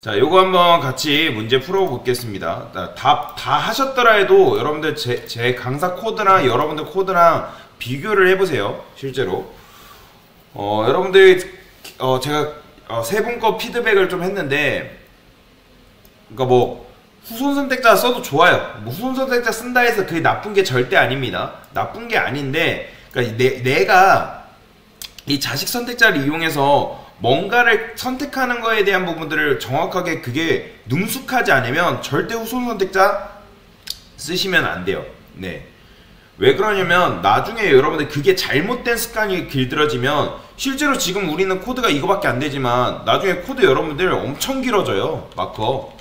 자, 요거 한번 같이 문제 풀어보겠습니다. 답 다 하셨더라 해도 여러분들 제 강사 코드랑 여러분들 코드랑 비교를 해보세요. 실제로. 여러분들, 제가 세 분 거 피드백을 좀 했는데, 그러니까 뭐, 후손 선택자 써도 좋아요. 뭐 후손 선택자 쓴다 해서 그게 나쁜 게 절대 아닙니다. 나쁜 게 아닌데, 그러니까 내가 이 자식 선택자를 이용해서 뭔가를 선택하는 거에 대한 부분들을 정확하게 그게 능숙하지 않으면 절대 후손 선택자 쓰시면 안 돼요. 네. 왜 그러냐면 나중에 여러분들 그게 잘못된 습관이 길들어지면 실제로 지금 우리는 코드가 이거밖에 안 되지만 나중에 코드 여러분들 엄청 길어져요. 마커.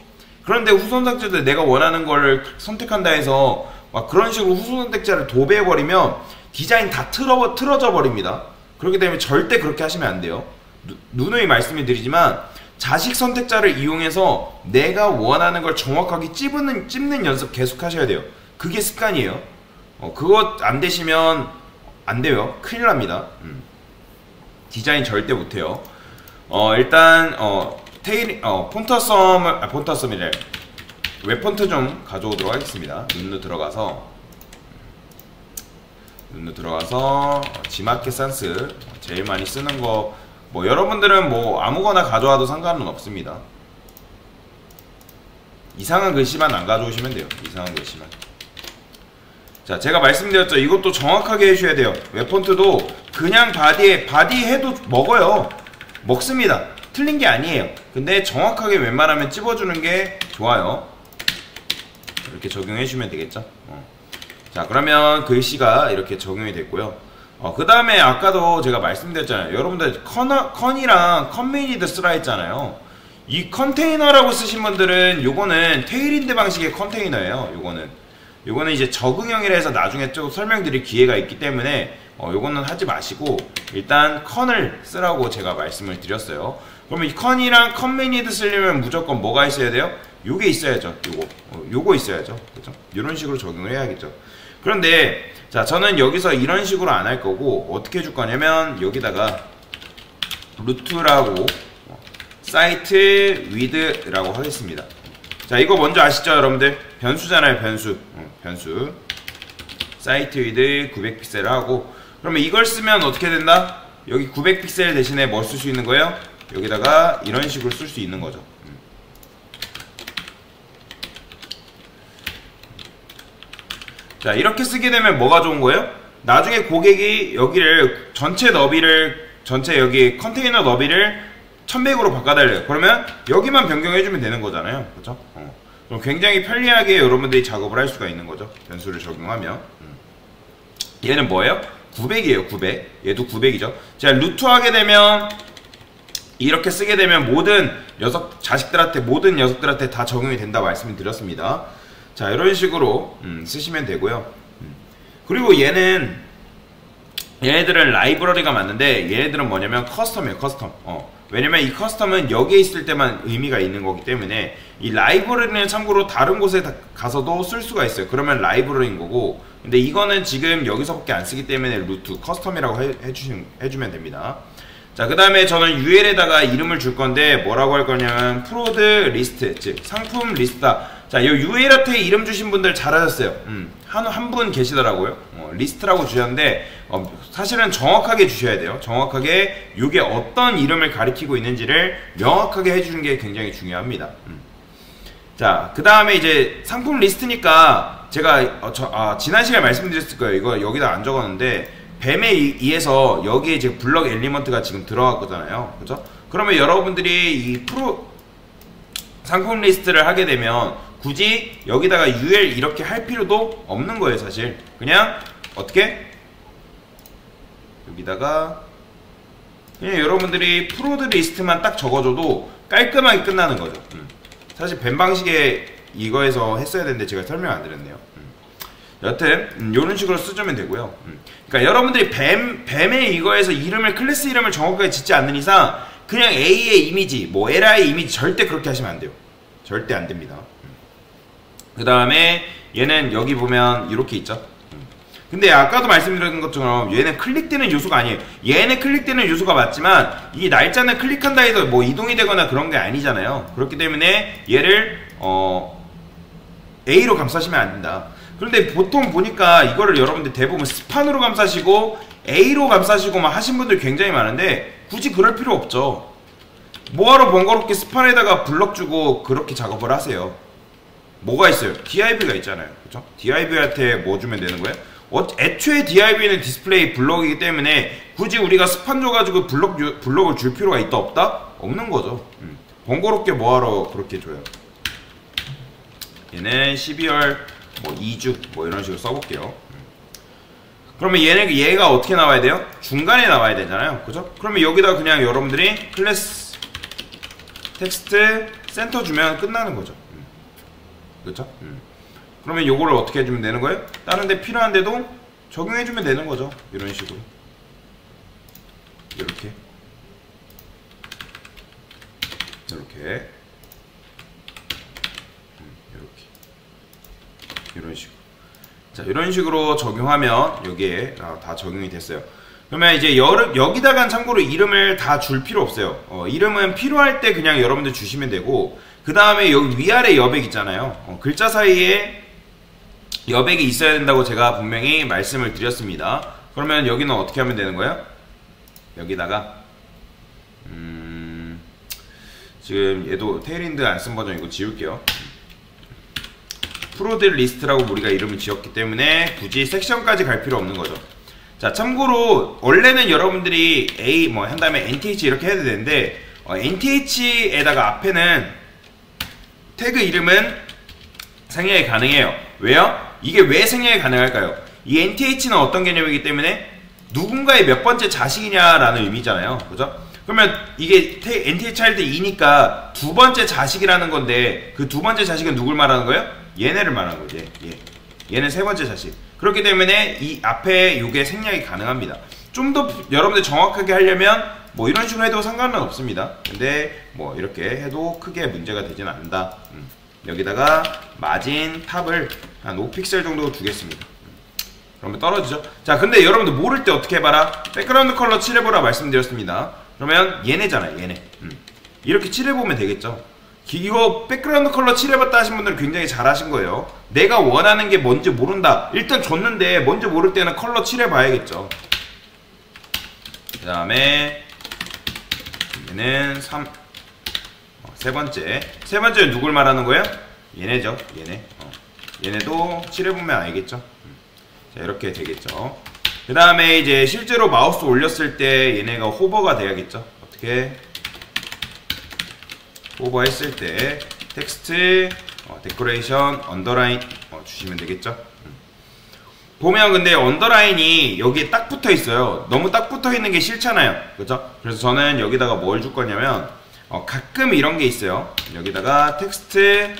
그런데 후손 선택자들 내가 원하는 거를 선택한다 해서 막 그런 식으로 후손 선택자를 도배해버리면 디자인 다 틀어져 버립니다. 그렇기 때문에 절대 그렇게 하시면 안 돼요. 누누이 말씀을 드리지만 자식 선택자를 이용해서 내가 원하는 걸 정확하게 찝는 연습 계속 하셔야 돼요. 그게 습관이에요. 그거 안 되시면 안 돼요. 큰일 납니다. 디자인 절대 못해요. 일단 폰트썸이래. 웹폰트 좀 가져오도록 하겠습니다. 눈으로 들어가서 지마켓 산스 제일 많이 쓰는 거 뭐 여러분들은 뭐 아무거나 가져와도 상관은 없습니다. 이상한 글씨만 안 가져오시면 돼요. 이상한 글씨만. 자, 제가 말씀드렸죠. 이것도 정확하게 해주셔야 돼요. 웹폰트도 그냥 바디 해도 먹어요. 먹습니다. 틀린 게 아니에요. 근데 정확하게 웬만하면 찝어주는 게 좋아요. 이렇게 적용해주면 되겠죠. 자, 그러면 글씨가 이렇게 적용이 됐고요. 그 다음에 아까도 제가 말씀드렸잖아요. 여러분들 컨이랑 컨메이니드 쓰라 했잖아요. 이 컨테이너라고 쓰신 분들은 요거는 테일인드 방식의 컨테이너예요. 요거는 이제 적응형이라 해서 나중에 좀 설명드릴 기회가 있기 때문에 요거는 하지 마시고 일단 컨을 쓰라고 제가 말씀을 드렸어요. 그러면 이 컨이랑 컨메이니드 쓰려면 무조건 뭐가 있어야 돼요? 요게 있어야죠. 요거 있어야죠. 그죠? 이런 식으로 적용을 해야겠죠. 그런데 자, 저는 여기서 이런 식으로 안 할 거고 어떻게 해줄 거냐면 여기다가 루트라고 사이트 위드라고 하겠습니다. 자, 이거 먼저 아시죠 여러분들? 변수잖아요. 변수 사이트 위드 900픽셀 하고 그러면 이걸 쓰면 어떻게 된다? 여기 900픽셀 대신에 뭘 쓸 수 있는 거예요? 여기다가 이런 식으로 쓸 수 있는 거죠. 자, 이렇게 쓰게 되면 뭐가 좋은 거예요? 나중에 고객이 여기를 전체 여기 컨테이너 너비를 1100으로 바꿔달래요. 그러면 여기만 변경해주면 되는 거잖아요. 그렇죠? 그럼 굉장히 편리하게 여러분들이 작업을 할 수가 있는 거죠. 변수를 적용하면. 얘는 뭐예요? 900이에요. 900. 얘도 900이죠. 자, 루트 하게 되면 이렇게 쓰게 되면 모든 녀석들한테 다 적용이 된다 말씀을 드렸습니다. 자, 이런 식으로 쓰시면 되고요. 그리고 얘네들은 라이브러리가 맞는데 얘네들은 뭐냐면 커스텀이에요. 커스텀. 왜냐면 이 커스텀은 여기에 있을 때만 의미가 있는 거기 때문에 이 라이브러리는 참고로 다른 곳에 가서도 쓸 수가 있어요. 그러면 라이브러리인 거고, 근데 이거는 지금 여기서밖에 안 쓰기 때문에 루트 커스텀이라고 해주면 됩니다. 자, 그 다음에 저는 UL에다가 이름을 줄 건데 뭐라고 할 거냐면 프로드 리스트, 즉 상품 리스트다. 자, 이 UL한테 이름 주신 분들 잘하셨어요. 한 분 계시더라고요. 리스트라고 주셨는데 사실은 정확하게 주셔야 돼요. 정확하게 이게 어떤 이름을 가리키고 있는지를 명확하게 해주는 게 굉장히 중요합니다. 자, 그 다음에 이제 상품 리스트니까 제가 지난 시간에 말씀드렸을 거예요. 이거 여기다 안 적었는데 뱀에 의해서 여기에 이제 블럭 엘리먼트가 지금 들어갔거든요. 그죠? 그러면 여러분들이 이 상품 리스트를 하게 되면 굳이 여기다가 UL 이렇게 할 필요도 없는 거예요. 사실 그냥 어떻게 여기다가 그냥 여러분들이 프로드 리스트만 딱 적어줘도 깔끔하게 끝나는 거죠. 사실 뱀 방식에 이거에서 했어야 되는데 제가 설명 안 드렸네요. 여튼 이런 식으로 쓰시면 되고요. 그러니까 여러분들이 뱀의 이거에서 클래스 이름을 정확하게 짓지 않는 이상 그냥 A의 이미지, 뭐 LI의 이미지 절대 그렇게 하시면 안 돼요. 절대 안 됩니다. 그 다음에 얘는 여기 보면 이렇게 있죠. 근데 아까도 말씀드린 것처럼 얘는 클릭되는 요소가 아니에요. 얘는 클릭되는 요소가 맞지만 이 날짜는 클릭한다 해서 뭐 이동이 되거나 그런 게 아니잖아요. 그렇기 때문에 얘를 A로 감싸시면 안 된다. 그런데 보통 보니까 이거를 여러분들 대부분 스판으로 감싸시고 A로 감싸시고 막 하신 분들 굉장히 많은데 굳이 그럴 필요 없죠. 뭐하러 번거롭게 스판에다가 블럭 주고 그렇게 작업을 하세요. 뭐가 있어요? DIB가 있잖아요. 그쵸? DIB한테 뭐 주면 되는 거예요? 애초에 DIB는 디스플레이 블럭이기 때문에 굳이 우리가 스판 줘가지고 블럭을 줄 필요가 있다 없다? 없는 거죠. 번거롭게 뭐하러 그렇게 줘요. 얘는 12월 뭐 2주 뭐 이런 식으로 써볼게요. 그러면 얘가 어떻게 나와야 돼요? 중간에 나와야 되잖아요. 그죠? 그러면 여기다 그냥 여러분들이 클래스 텍스트 센터 주면 끝나는 거죠. 그렇죠? 그러면 요거를 어떻게 해주면 되는 거예요? 다른 데 필요한데도 적용해주면 되는 거죠. 이런 식으로 이렇게 이런 식으로. 자, 이런 식으로 적용하면 여기에 다 적용이 됐어요. 그러면 이제 여기다간 참고로 이름을 다 줄 필요 없어요. 이름은 필요할 때 그냥 여러분들 주시면 되고, 그 다음에 여기 위아래 여백 있잖아요. 글자 사이에 여백이 있어야 된다고 제가 분명히 말씀을 드렸습니다. 그러면 여기는 어떻게 하면 되는 거예요? 여기다가 지금 얘도 테일인드 안 쓴 버전 이거 지울게요. 프로들 리스트라고 우리가 이름을 지었기 때문에 굳이 섹션까지 갈 필요 없는 거죠. 자, 참고로 원래는 여러분들이 A 뭐 한 다음에 NTH 이렇게 해도 되는데 NTH에다가 앞에는 태그 이름은 생략이 가능해요. 왜요? 이게 왜 생략이 가능할까요? 이 NTH는 어떤 개념이기 때문에 누군가의 몇 번째 자식이냐라는 의미잖아요. 그죠? 그러면 이게 NTH 차일드 2니까 두 번째 자식이라는 건데 그 두 번째 자식은 누굴 말하는 거예요? 얘네를 말하는 거지. 얘는 세 번째 자식. 그렇기 때문에 이 앞에 요게 생략이 가능합니다. 좀 더 여러분들 정확하게 하려면 뭐 이런 식으로 해도 상관은 없습니다. 근데 뭐 이렇게 해도 크게 문제가 되진 않는다. 여기다가 마진 탑을 한 5픽셀 정도 주겠습니다. 그러면 떨어지죠. 자, 근데 여러분들 모를 때 어떻게 해봐라. 백그라운드 컬러 칠해보라 말씀드렸습니다. 그러면 얘네잖아요. 얘네. 이렇게 칠해보면 되겠죠. 이거 백그라운드 컬러 칠해봤다 하신 분들은 굉장히 잘하신 거예요. 내가 원하는 게 뭔지 모른다. 일단 줬는데 뭔지 모를 때는 컬러 칠해봐야겠죠. 그 다음에 얘는 세 번째는 누굴 말하는 거예요? 얘네죠. 얘네. 얘네도 칠해보면 알겠죠. 자, 이렇게 되겠죠. 그 다음에 이제 실제로 마우스 올렸을 때 얘네가 호버가 돼야겠죠. 어떻게? 호버 했을 때 텍스트, 데코레이션, 언더라인 주시면 되겠죠. 보면 근데 언더라인이 여기에 딱 붙어 있어요. 너무 딱 붙어 있는 게 싫잖아요. 그죠? 그래서 저는 여기다가 뭘 줄 거냐면 가끔 이런 게 있어요. 여기다가 텍스트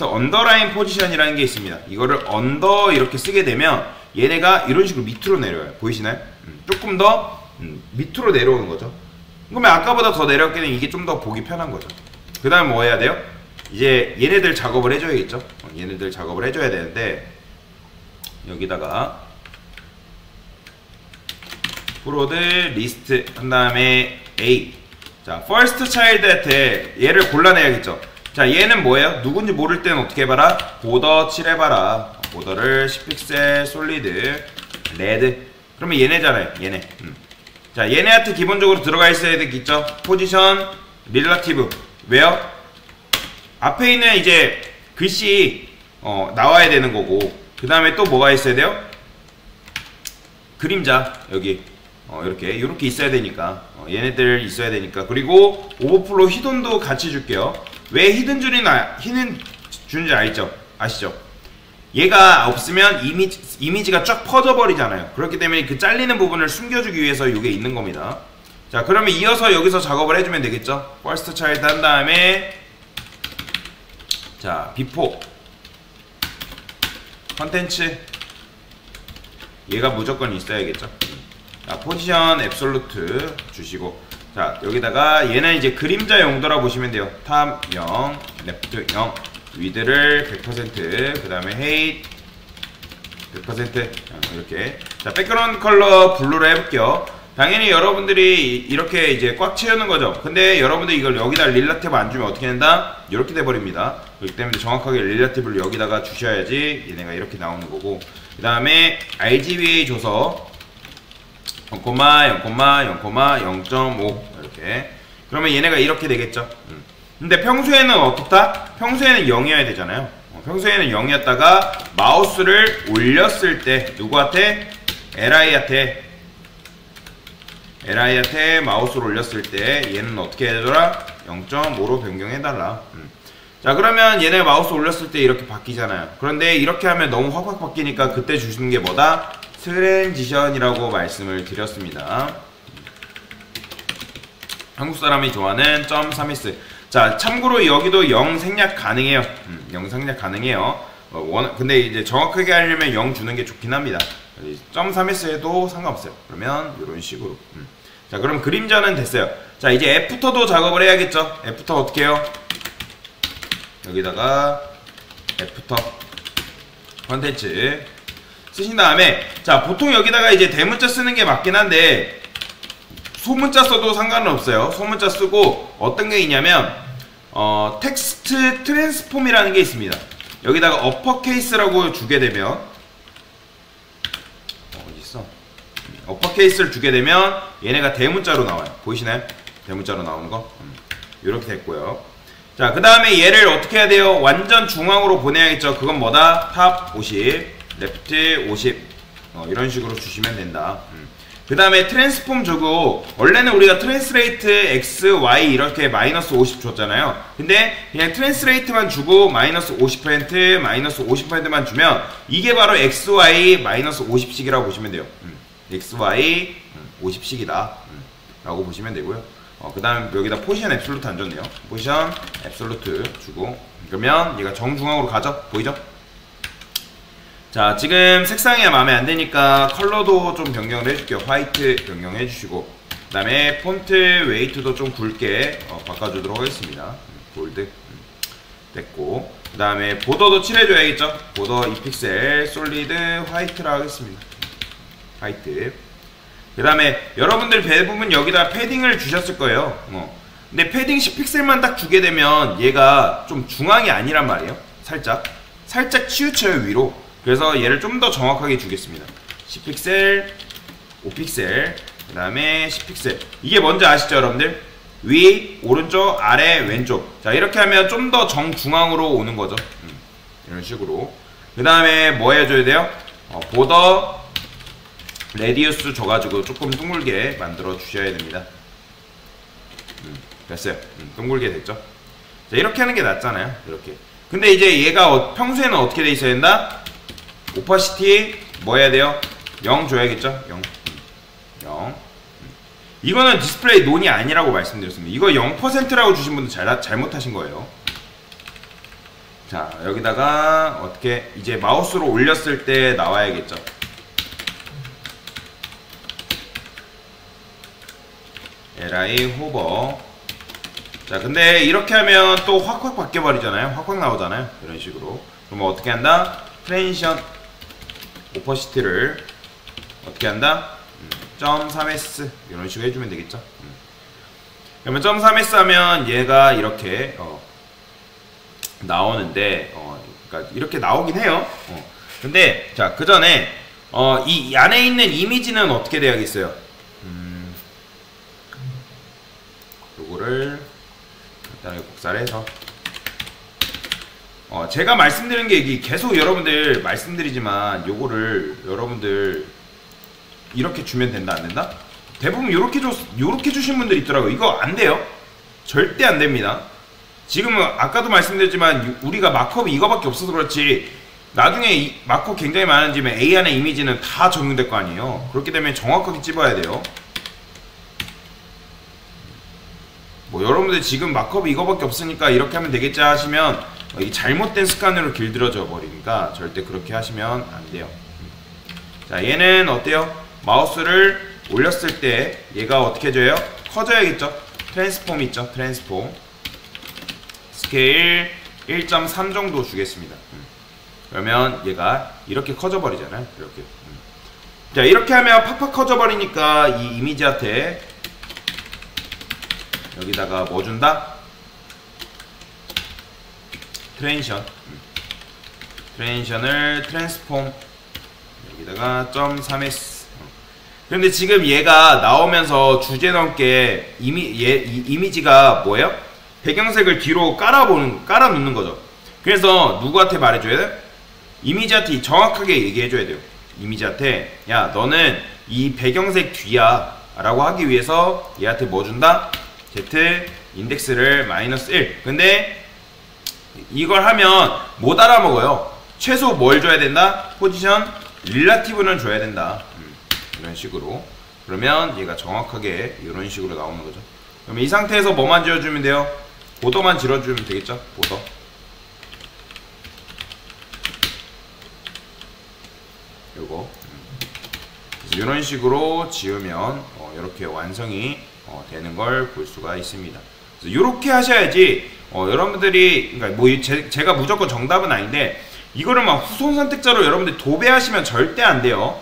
언더라인 포지션이라는 게 있습니다. 이거를 언더 이렇게 쓰게 되면 얘네가 이런 식으로 밑으로 내려와요. 보이시나요? 조금 더 밑으로 내려오는 거죠. 그러면 아까보다 더 내렸기는 이게 좀 더 보기 편한 거죠. 그 다음 뭐 해야 돼요? 이제 얘네들 작업을 해줘야겠죠. 얘네들 작업을 해줘야 되는데 여기다가 프로드 리스트 한 다음에 A. 자, first child한테 얘를 골라내야겠죠. 자, 얘는 뭐예요? 누군지 모를 때는 어떻게 해봐라? 보더 칠해봐라. 보더를 10픽셀 솔리드 레드. 그러면 얘네잖아요. 얘네. 자, 얘네한테 기본적으로 들어가 있어야 되겠죠. 포지션 릴러티브. 왜요? 앞에 있는 이제 글씨 나와야 되는 거고, 그 다음에 또 뭐가 있어야 돼요? 그림자 여기 이렇게 있어야 되니까 얘네들 있어야 되니까. 그리고 오버플로 히든도 같이 줄게요. 왜 히든 주는지 아시죠? 얘가 없으면 이미지가 쫙 퍼져버리잖아요. 그렇기 때문에 그 잘리는 부분을 숨겨주기 위해서 이게 있는 겁니다. 자, 그러면 이어서 여기서 작업을 해주면 되겠죠. first child 한 다음에 자, 비포 컨텐츠 얘가 무조건 있어야겠죠. 자, 포지션 앱솔루트 주시고, 자, 여기다가 얘는 이제 그림자 용도라 보시면 돼요. 탑 0, 레프트 0, 위드를 100%, 그 다음에 헤이트 100% 이렇게. 자, 백그라운드 컬러 블루로 해볼게요. 당연히 여러분들이 이렇게 이제 꽉 채우는 거죠. 근데 여러분들 이걸 여기다 릴라티브 안 주면 어떻게 된다? 이렇게 돼버립니다. 그렇기 때문에 정확하게 릴라티브를 여기다가 주셔야지 얘네가 이렇게 나오는 거고, 그 다음에 RGBA 줘서 0,0,0,0.5 이렇게. 그러면 얘네가 이렇게 되겠죠. 근데 평소에는 어떻다? 평소에는 0이어야 되잖아요. 평소에는 0이었다가 마우스를 올렸을 때 누구한테? LI한테 마우스를 올렸을 때 얘는 어떻게 해줘라? 0.5로 변경해달라. 자, 그러면 얘네 마우스 올렸을 때 이렇게 바뀌잖아요. 그런데 이렇게 하면 너무 확확 바뀌니까 그때 주시는 게 뭐다? 트랜지션이라고 말씀을 드렸습니다. 한국 사람이 좋아하는 .3s. 자, 참고로 여기도 0 생략 가능해요. 0 생략 가능해요. 근데 이제 정확하게 하려면 0 주는 게 좋긴 합니다. .3s 해도 상관없어요. 그러면 이런 식으로. 자, 그럼 그림자는 됐어요. 자, 이제 애프터도 작업을 해야겠죠. 애프터 어떻게 해요? 여기다가 애프터 컨텐츠 쓰신 다음에, 자, 보통 여기다가 이제 대문자 쓰는 게 맞긴 한데 소문자 써도 상관은 없어요. 소문자 쓰고 어떤 게 있냐면 텍스트 트랜스폼이라는 게 있습니다. 여기다가 어퍼케이스라고 주게 되면 어디있어? 어퍼케이스를 주게 되면 얘네가 대문자로 나와요. 보이시나요? 대문자로 나오는 거. 이렇게 됐고요. 자, 그 다음에 얘를 어떻게 해야 돼요? 완전 중앙으로 보내야겠죠. 그건 뭐다? 탑 50, 레프트 50 이런 식으로 주시면 된다. 그 다음에 트랜스폼 주고, 원래는 우리가 트랜스레이트 x, y 이렇게 마이너스 50 줬잖아요. 근데 그냥 트랜스레이트만 주고 마이너스 50%, 마이너스 50%만 주면 이게 바로 x, y 마이너스 50씩이라고 보시면 돼요. x, y 50씩이다 라고 보시면 되고요. 그 다음 여기다 포지션 앱솔루트 안 줬네요. 포지션 앱솔루트 주고, 그러면 얘가 정중앙으로 가죠. 보이죠? 자, 지금 색상이 마음에 안 드니까 컬러도 좀 변경을 해줄게요. 화이트 변경해 주시고, 그 다음에 폰트 웨이트도 좀 굵게 바꿔주도록 하겠습니다. 볼드 됐고, 그 다음에 보더도 칠해줘야겠죠. 보더 2픽셀 솔리드 화이트라 하겠습니다. 화이트. 그 다음에 여러분들 대부분 여기다 패딩을 주셨을 거예요. 근데 패딩 10픽셀만 딱 주게 되면 얘가 좀 중앙이 아니란 말이에요. 살짝 치우쳐요, 위로. 그래서 얘를 좀 더 정확하게 주겠습니다. 10픽셀, 5픽셀, 그 다음에 10픽셀. 이게 뭔지 아시죠, 여러분들? 위, 오른쪽, 아래, 왼쪽. 자, 이렇게 하면 좀 더 정중앙으로 오는 거죠. 이런 식으로. 그 다음에 뭐 해줘야 돼요? 보더 레디우스 줘가지고 조금 둥글게 만들어 주셔야 됩니다. 됐어요. 둥글게 됐죠? 자, 이렇게 하는 게 낫잖아요. 이렇게. 근데 이제 얘가 평소에는 어떻게 돼 있어야 된다? 오퍼시티 뭐 해야 돼요? 0 줘야겠죠? 0. 이거는 디스플레이 논이 아니라고 말씀드렸습니다. 이거 0%라고 주신 분들 잘못하신 거예요. 자, 여기다가 어떻게 이제 마우스로 올렸을 때 나와야겠죠? li 호버. 자, 근데 이렇게 하면 또 확확 바뀌어버리잖아요. 확확 나오잖아요. 이런 식으로. 그럼 어떻게 한다? 트랜지션 오퍼시티를 어떻게 한다? .3s 이런 식으로 해주면 되겠죠. 그러면 .3s 하면 얘가 이렇게 나오는데 그러니까 이렇게 나오긴 해요. 근데 자, 그 전에 이 안에 있는 이미지는 어떻게 돼야겠어요? 요거를 일단 복사를 해서 제가 말씀드리는 게 계속 여러분들 말씀드리지만 요거를 여러분들 이렇게 주면 된다 안 된다? 대부분 요렇게 주신 분들 있더라고요. 이거 안 돼요. 절대 안 됩니다. 지금은 아까도 말씀드렸지만 우리가 마크업이 이거밖에 없어서 그렇지 나중에 마크업 굉장히 많아지면 A 안에 이미지는 다 적용될 거 아니에요. 그렇기 때문에 정확하게 찝어야 돼요. 뭐 여러분들 지금 마크업이 이거밖에 없으니까 이렇게 하면 되겠지 하시면 이게 잘못된 습관으로 길들여져 버리니까 절대 그렇게 하시면 안 돼요. 자, 얘는 어때요? 마우스를 올렸을 때 얘가 어떻게 해줘요? 커져야겠죠? 트랜스폼 있죠? 트랜스폼 스케일 1.3 정도 주겠습니다. 그러면 얘가 이렇게 커져 버리잖아요. 이렇게. 자, 이렇게 하면 팍팍 커져 버리니까 이 이미지한테 여기다가 뭐 준다? 트랜지션. 트랜지션을 트랜스폼 여기다가 .3s. 그런데 지금 얘가 나오면서 주제 넘게 이미지가 뭐예요? 배경색을 뒤로 깔아 놓는 거죠. 그래서 누구한테 말해줘야 돼? 이미지한테 정확하게 얘기해줘야 돼요. 이미지한테 야, 너는 이 배경색 뒤야 라고 하기 위해서 얘한테 뭐 준다? Z 인덱스를 -1. 근데 이걸 하면 못 알아먹어요. 최소 뭘 줘야 된다? 포지션 릴라티브는 줘야 된다. 이런 식으로. 그러면 얘가 정확하게 이런 식으로 나오는 거죠. 그러면 이 상태에서 뭐만 지어주면 돼요? 보더만 지어주면 되겠죠? 보더. 요거. 이런 식으로 지으면 이렇게 완성이 되는 걸 볼 수가 있습니다. 이렇게 하셔야지 여러분들이, 그러니까 뭐 제가 무조건 정답은 아닌데 이거를 막 후손 선택자로 여러분들 도배하시면 절대 안 돼요.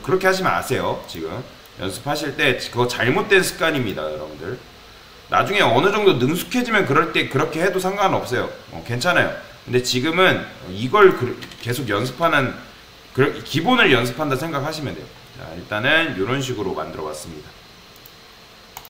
그렇게 하시면 아세요. 지금 연습하실 때 그거 잘못된 습관입니다, 여러분들. 나중에 어느 정도 능숙해지면 그럴 때 그렇게 해도 상관없어요. 괜찮아요. 근데 지금은 이걸 계속 연습하는 기본을 연습한다 생각하시면 돼요. 자, 일단은 이런 식으로 만들어 봤습니다.